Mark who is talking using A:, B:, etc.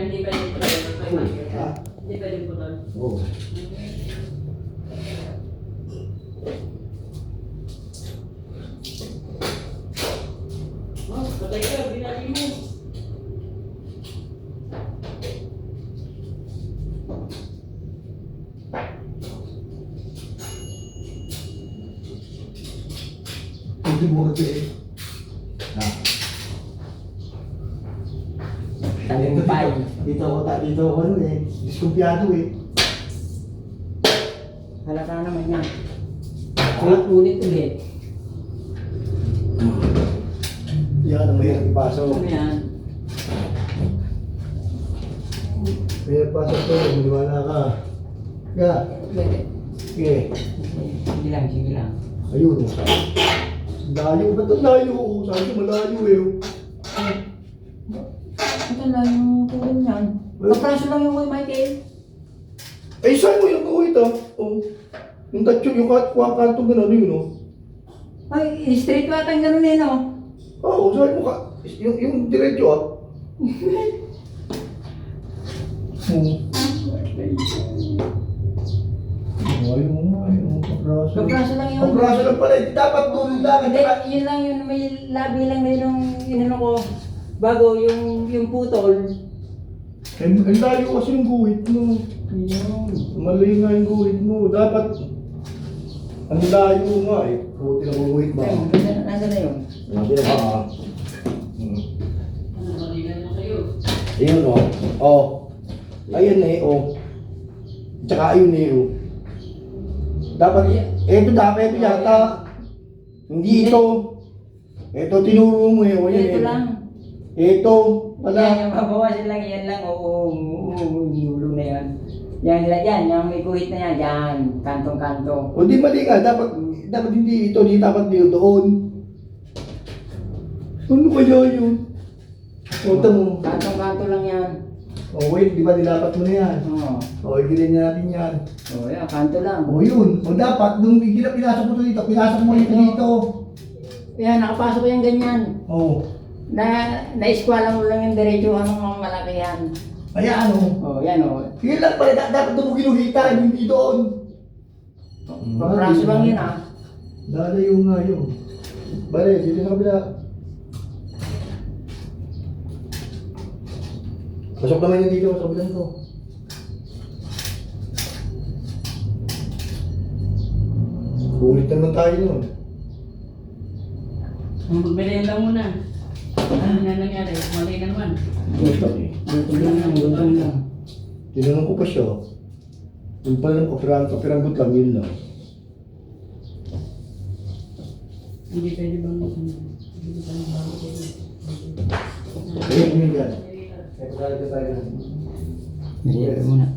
A: hindi pwede putol.
B: Ha?
A: Hindi pwede putol.
B: Oo.
A: Oh, patay ka, binali mo.
B: Hindi mo kasi eh. Ha?
C: Tagumpay.
B: Dito ako ano eh. Diskumpiyado eh.
C: Halata naman yan. Ulit-ulit.
B: Yan ang mahirap ipasok.
C: Ano yan?
B: Mahirap pasok to. Maniwala ka. Kaya,
C: Pwede.
B: sige.
C: Sige lang, sige lang.
B: Ayun. Layo. Ba't ang layo? Sabi ko malayo eh.
C: Ito lang yung tulong yan. Papraso lang yung kay Michael.
B: Eh, saan mo yung kuwit ah? Oh. Yung tatsyo, yung kantong gano'n yun oh.
C: Ay, straight ko atang ganun eh, no?
B: Oo, saan mo ka? Yung diretso ah. Ayaw mo, papraso.
C: Papraso lang yun.
B: Papraso lang pala, hindi dapat tulong lang.
C: Hindi, yun lang yun, may labi lang na yung inano ko. Bago yung putol.
B: Ang layo kasi yung guhit mo.
C: Yun.
B: Mali nga yung guhit mo. Dapat, ang layo nga eh. Buti lang ang guhit mo.
C: Ayun, nasa na yun.
B: Sabi na ba?
A: Ano, malilan mo kayo.
B: Ayun o. Oh. Ayun eh, oh. Tsaka ayun eh, oh. Dapat, ito yata. Hindi ito. Ito tinuro mo eh, oh. Yan,
C: Ito lang.
B: Ito,
C: Yan,
B: pala.
C: yung mabawasan lang, yan lang, oo, nulo na yan. Yan, yung may guhit na yan, yan, kantong-kanto.
B: O di mali nga, dapat hindi ito, di dapat dito doon. Ano kaya yun? O, mo.
C: Kantong-kanto lang yan.
B: O wait, di ba nilapat mo na yan?
C: Oo.
B: O, igilin na natin yan.
C: Oo, yan, kanto lang.
B: O yun, o dapat, nung pinasok mo ito dito, pinasok mo ito dito.
C: Yan, nakapasok yung ganyan.
B: O,
C: Na-eskwala mo lang yung diretso, anong malaki yan.
B: ayan o.
C: Oo, yan o.
B: Yun lang pala, dapat doon mo ginuhitan, hindi doon.
C: Papraso lang yun ah.
B: Dalayo nga yun. Bale, dito sa kabila. Pasok naman yun dito sa kabila ko. Ulit naman tayo nun.
A: Magmerienda muna. Ano na nangyari? Mali na naman.
C: Gutom lang.
B: Tinanong ko pa siya. Yung pala ng kapiranggot lang, yun lang.
A: Hindi pwede bang
B: Ayun, yun yan. Ay, pagkalit na tayo.
C: Merienda muna.